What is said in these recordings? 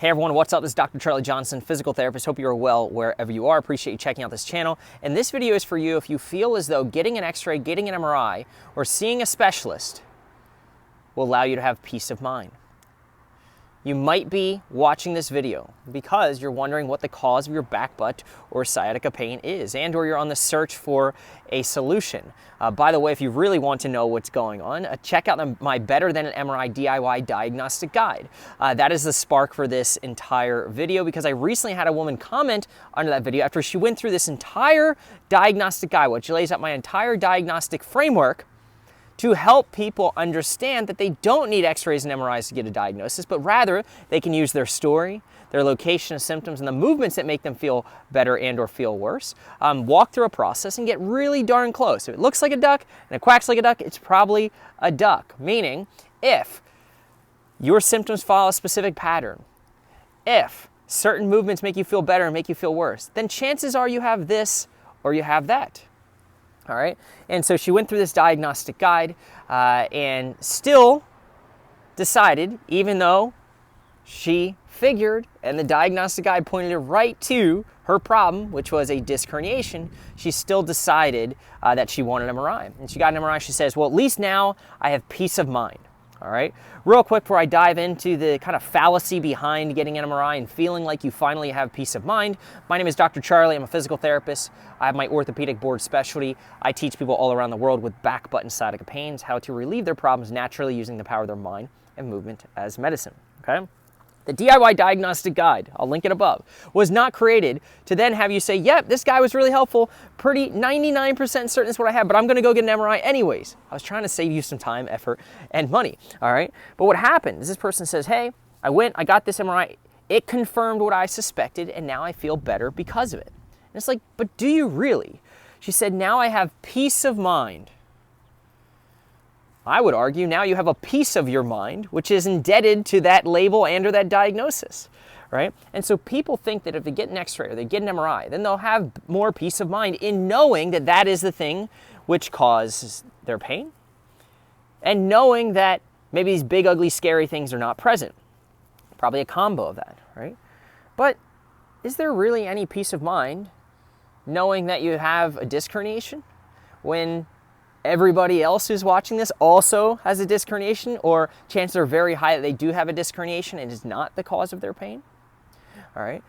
Hey everyone, what's up? This is Dr. Charlie Johnson, physical therapist. Hope you're well wherever you are. Appreciate you checking out this channel. And this video is for you if you feel as though getting an x-ray, getting an MRI, or seeing a specialist will allow you to have peace of mind. You might be watching this video because you're wondering what the cause of your back, butt, or sciatica pain is, and or you're on the search for a solution. By the way, if you really want to know what's going on, check out my Better Than an MRI DIY Diagnostic Guide. That is the spark for this entire video because I recently had a woman comment under that video after she went through this entire diagnostic guide, which lays out my entire diagnostic framework to help people understand that they don't need x-rays and MRIs to get a diagnosis, but rather they can use their story, their location of symptoms, and the movements that make them feel better and or feel worse, walk through a process and get really darn close. If it looks like a duck and it quacks like a duck, it's probably a duck. Meaning, if your symptoms follow a specific pattern, if certain movements make you feel better and make you feel worse, then chances are you have this or you have that. All right, and so she went through this diagnostic guide and still decided, even though she figured and the diagnostic guide pointed right to her problem, which was a disc herniation, she still decided that she wanted an MRI. And she got an MRI. She says, well, at least now I have peace of mind. All right, real quick before I dive into the kind of fallacy behind getting an MRI and feeling like you finally have peace of mind. My name is Dr. Charlie. I'm a physical therapist. I have my orthopedic board specialty. I teach people all around the world with back, butt, and sciatica pains how to relieve their problems naturally using the power of their mind and movement as medicine. Okay. The DIY Diagnostic Guide, I'll link it above, was not created to then have you say, yep, this guy was really helpful, pretty 99% certain is what I have, but I'm gonna go get an MRI anyways. I was trying to save you some time, effort, and money, all right? But what happened is this person says, hey, I got this MRI, it confirmed what I suspected, and now I feel better because of it. And it's like, but do you really? She said, now I have peace of mind. I would argue now you have a piece of your mind which is indebted to that label and or that diagnosis, right? And so people think that if they get an x-ray or they get an MRI, then they'll have more peace of mind in knowing that that is the thing which causes their pain and knowing that maybe these big, ugly, scary things are not present. Probably a combo of that, right? But is there really any peace of mind knowing that you have a disc herniation when everybody else who's watching this also has a disc herniation, or chances are very high that they do have a disc herniation and is not the cause of their pain? All right.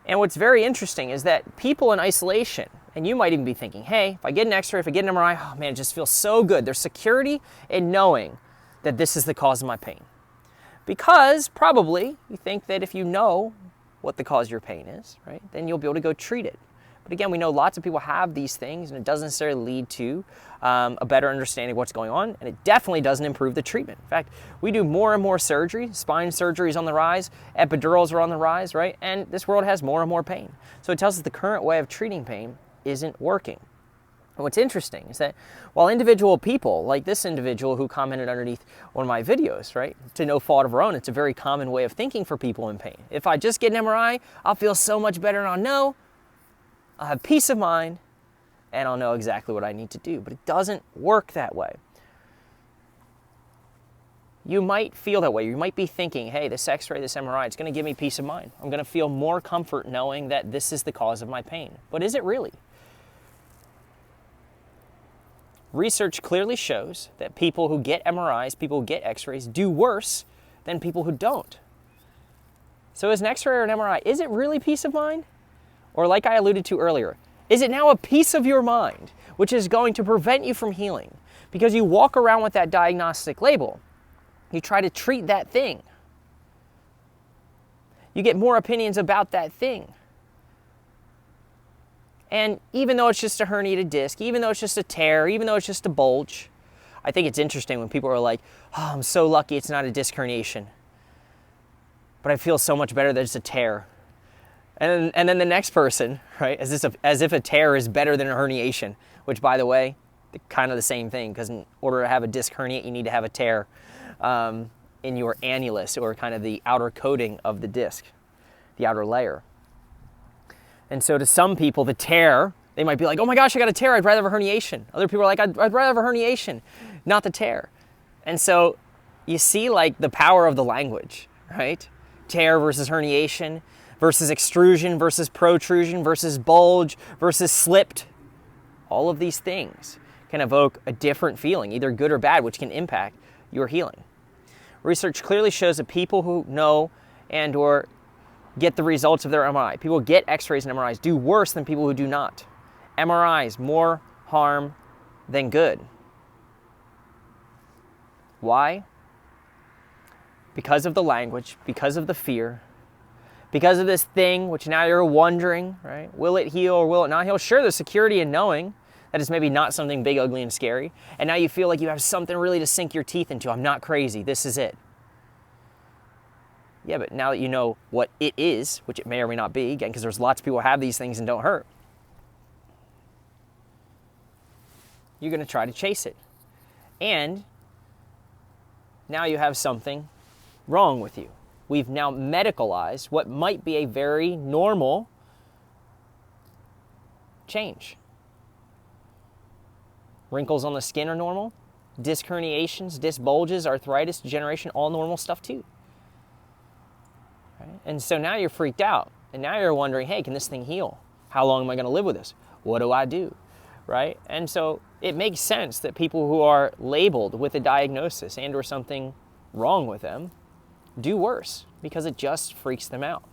And what's very interesting is that people in isolation, and you might even be thinking, hey, if I get an x-ray, if I get an MRI, oh man, it just feels so good. There's security in knowing that this is the cause of my pain. Because probably you think that if you know what the cause of your pain is, right, then you'll be able to go treat it. But again, we know lots of people have these things and it doesn't necessarily lead to a better understanding of what's going on, and it definitely doesn't improve the treatment. In fact, we do more and more surgery. Spine surgery is on the rise, epidurals are on the rise, right? And this world has more and more pain. So it tells us the current way of treating pain isn't working. And what's interesting is that while individual people, like this individual who commented underneath one of my videos, right, to no fault of her own, it's a very common way of thinking for people in pain. If I just get an MRI, I'll feel so much better and I'll know, I'll have peace of mind, and I'll know exactly what I need to do. But it doesn't work that way. You might feel that way. You might be thinking, hey, this x-ray, this MRI, it's going to give me peace of mind. I'm going to feel more comfort knowing that this is the cause of my pain. But is it really? Research clearly shows that people who get MRIs, people who get x-rays, do worse than people who don't. So is an x-ray or an MRI, is it really peace of mind? Or like I alluded to earlier, is it now a piece of your mind which is going to prevent you from healing? Because you walk around with that diagnostic label. You try to treat that thing. You get more opinions about that thing. And even though it's just a herniated disc, even though it's just a tear, even though it's just a bulge, I think it's interesting when people are like, oh, I'm so lucky it's not a disc herniation. But I feel so much better that it's a tear. And then the next person, right, as if a tear is better than a herniation, which, by the way, kind of the same thing, because in order to have a disc hernia, you need to have a tear in your annulus, or kind of the outer coating of the disc, the outer layer. And so to some people, the tear, they might be like, oh my gosh, I got a tear, I'd rather have a herniation. Other people are like, I'd rather have a herniation, not the tear. And so you see like the power of the language, right? tear versus herniation, versus extrusion versus protrusion versus bulge versus slipped. All of these things can evoke a different feeling, either good or bad, which can impact your healing. Research clearly shows that people who know and or get the results of their MRI, people who get x-rays and MRIs, do worse than people who do not. MRIs, more harm than good. Why? Because of the language, because of the fear, because of this thing which now you're wondering, right? Will it heal or will it not heal? Sure, there's security in knowing that it's maybe not something big, ugly, and scary. And now you feel like you have something really to sink your teeth into. I'm not crazy. This is it. Yeah, but now that you know what it is, which it may or may not be, again, because there's lots of people who have these things and don't hurt, you're going to try to chase it. And now you have something wrong with you. We've now medicalized what might be a very normal change. Wrinkles on the skin are normal. Disc herniations, disc bulges, arthritis, degeneration, all normal stuff too. Right? And so now you're freaked out. And now you're wondering, hey, can this thing heal? How long am I going to live with this? What do I do? Right? And so it makes sense that people who are labeled with a diagnosis and or something wrong with them do worse, because it just freaks them out.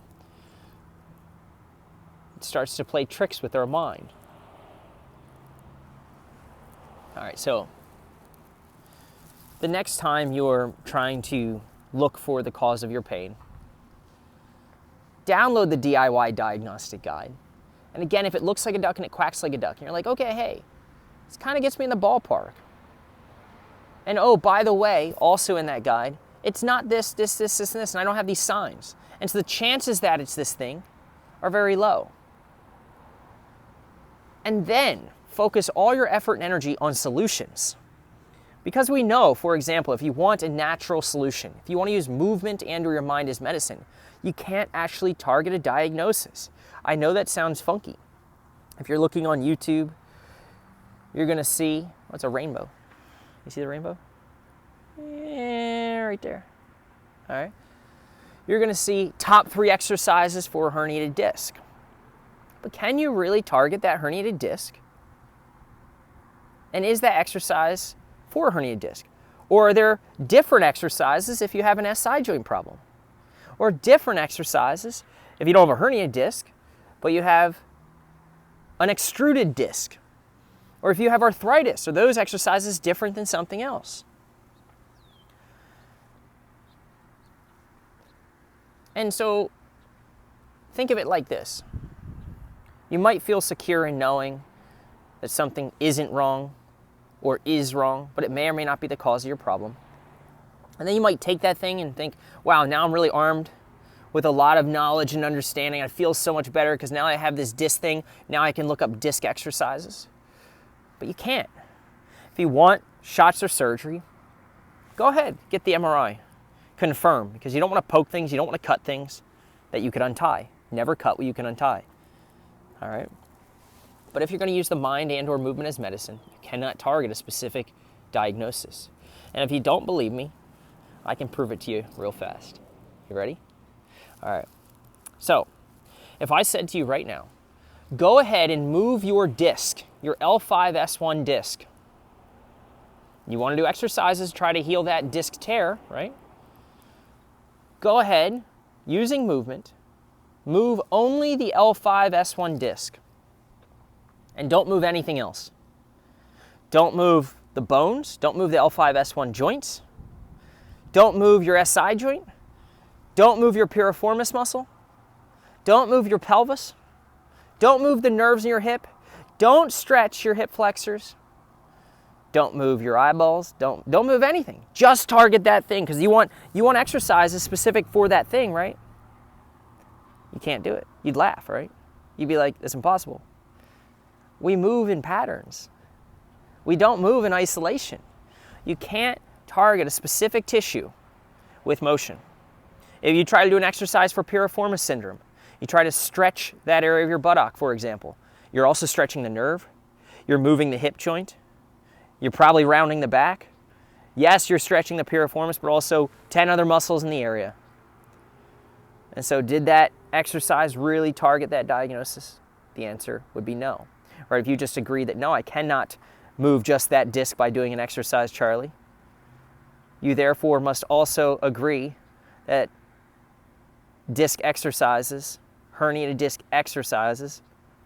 It starts to play tricks with their mind. All right, so the next time you're trying to look for the cause of your pain, download the DIY Diagnostic Guide. And again, if it looks like a duck and it quacks like a duck, and you're like, okay, hey, this kind of gets me in the ballpark. And oh, by the way, also in that guide, it's not this, and I don't have these signs. And so the chances that it's this thing are very low. And then focus all your effort and energy on solutions. Because we know, for example, if you want a natural solution, if you want to use movement and or your mind as medicine, you can't actually target a diagnosis. I know that sounds funky. If you're looking on YouTube, you're going to see, what's a rainbow? You see the rainbow? Yeah, right there. All right. You're going to see top 3 exercises for a herniated disc. But can you really target that herniated disc? And is that exercise for a herniated disc? Or are there different exercises if you have an SI joint problem? Or different exercises if you don't have a herniated disc, but you have an extruded disc? Or if you have arthritis, are those exercises different than something else? And so think of it like this. You might feel secure in knowing that something isn't wrong or is wrong, but it may or may not be the cause of your problem. And then you might take that thing and think, wow, now I'm really armed with a lot of knowledge and understanding. I feel so much better because now I have this disc thing. Now I can look up disc exercises. But you can't. If you want shots or surgery, go ahead, get the MRI. Confirm, because you don't want to poke things, you don't want to cut things that you could untie. Never cut what you can untie. All right? But if you're going to use the mind and or movement as medicine, you cannot target a specific diagnosis. And if you don't believe me, I can prove it to you real fast. You ready? All right. So, if I said to you right now, go ahead and move your disc, your L5-S1 disc. You want to do exercises to try to heal that disc tear, right? Go ahead, using movement, move only the L5-S1 disc. And don't move anything else. Don't move the bones. Don't move the L5-S1 joints. Don't move your SI joint. Don't move your piriformis muscle. Don't move your pelvis. Don't move the nerves in your hip. Don't stretch your hip flexors. Don't move your eyeballs. Don't move anything. Just target that thing, because you want exercises specific for that thing, right? You can't do it. You'd laugh, right? You'd be like, it's impossible. We move in patterns. We don't move in isolation. You can't target a specific tissue with motion. If you try to do an exercise for piriformis syndrome, you try to stretch that area of your buttock, for example, you're also stretching the nerve. You're moving the hip joint. You're probably rounding the back. Yes, you're stretching the piriformis, but also 10 other muscles in the area. And so did that exercise really target that diagnosis? The answer would be no. Or if you just agree that no, I cannot move just that disc by doing an exercise, Charlie, you therefore must also agree that disc exercises, herniated disc exercises,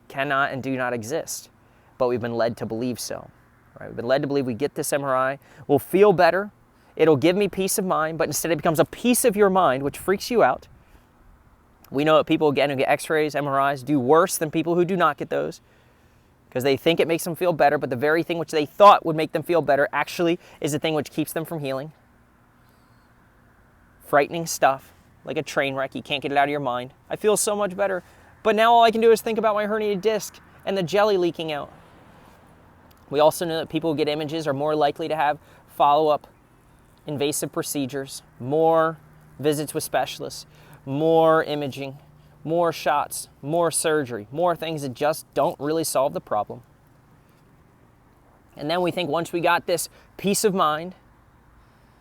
cannot and do not exist. But we've been led to believe so. Right? We've been led to believe we get this MRI, we'll feel better, it'll give me peace of mind, but instead it becomes a piece of your mind, which freaks you out. We know that people who get x-rays, MRIs, do worse than people who do not get those because they think it makes them feel better, but the very thing which they thought would make them feel better actually is the thing which keeps them from healing. Frightening stuff, like a train wreck. You can't get it out of your mind. I feel so much better, but now all I can do is think about my herniated disc and the jelly leaking out. We also know that people who get images are more likely to have follow-up invasive procedures, more visits with specialists, more imaging, more shots, more surgery, more things that just don't really solve the problem. And then we think once we got this peace of mind,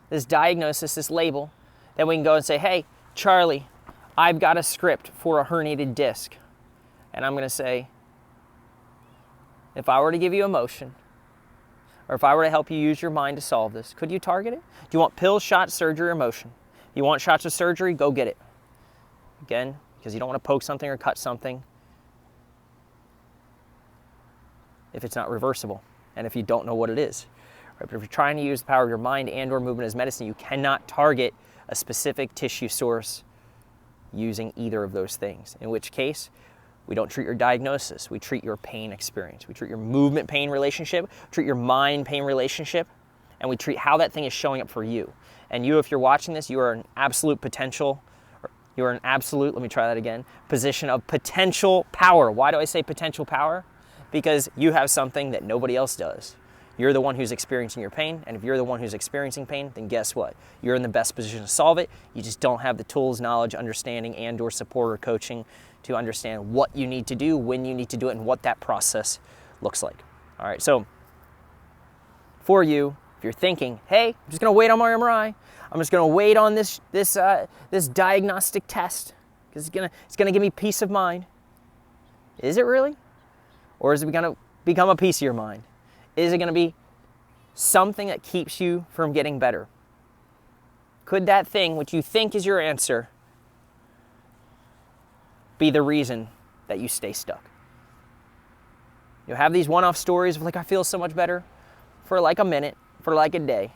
this diagnosis, this label, then we can go and say, hey, Charlie, I've got a script for a herniated disc. And I'm going to say, if I were to give you a motion, or if I were to help you use your mind to solve this, could you target it? Do you want pills, shots, surgery, or motion? You want shots of surgery? Go get it. Again, because you don't want to poke something or cut something if it's not reversible and if you don't know what it is. Right? But if you're trying to use the power of your mind and or movement as medicine, you cannot target a specific tissue source using either of those things, in which case we don't treat your diagnosis, we treat your pain experience. We treat your movement pain relationship, treat your mind pain relationship, and we treat how that thing is showing up for you. And you, if you're watching this, you are an absolute potential, you're an absolute, let me try that again, position of potential power. Why do I say potential power? Because you have something that nobody else does. You're the one who's experiencing your pain, and if you're the one who's experiencing pain, then guess what? You're in the best position to solve it. You just don't have the tools, knowledge, understanding, and or support or coaching to understand what you need to do, when you need to do it, and what that process looks like. All right, so for you, if you're thinking, hey, I'm just gonna wait on my MRI, I'm just gonna wait on this diagnostic test, because it's gonna give me peace of mind. Is it really? Or is it gonna become a piece of your mind? Is it gonna be something that keeps you from getting better? Could that thing which you think is your answer be the reason that you stay stuck? You'll have these one-off stories of like, I feel so much better for like a minute, for like a day.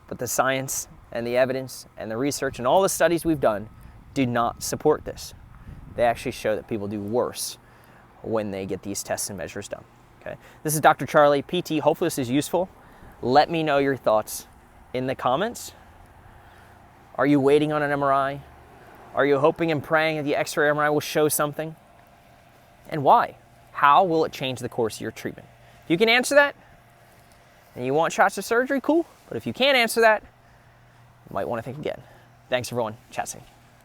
But the science and the evidence and the research and all the studies we've done do not support this. They actually show that people do worse when they get these tests and measures done. Okay. This is Dr. Charlie, PT. Hopefully this is useful. Let me know your thoughts in the comments. Are you waiting on an MRI? Are you hoping and praying that the X-ray MRI will show something? And why? How will it change the course of your treatment? If you can answer that, and you want shots of surgery, cool. But if you can't answer that, you might want to think again. Thanks, everyone. Chat soon.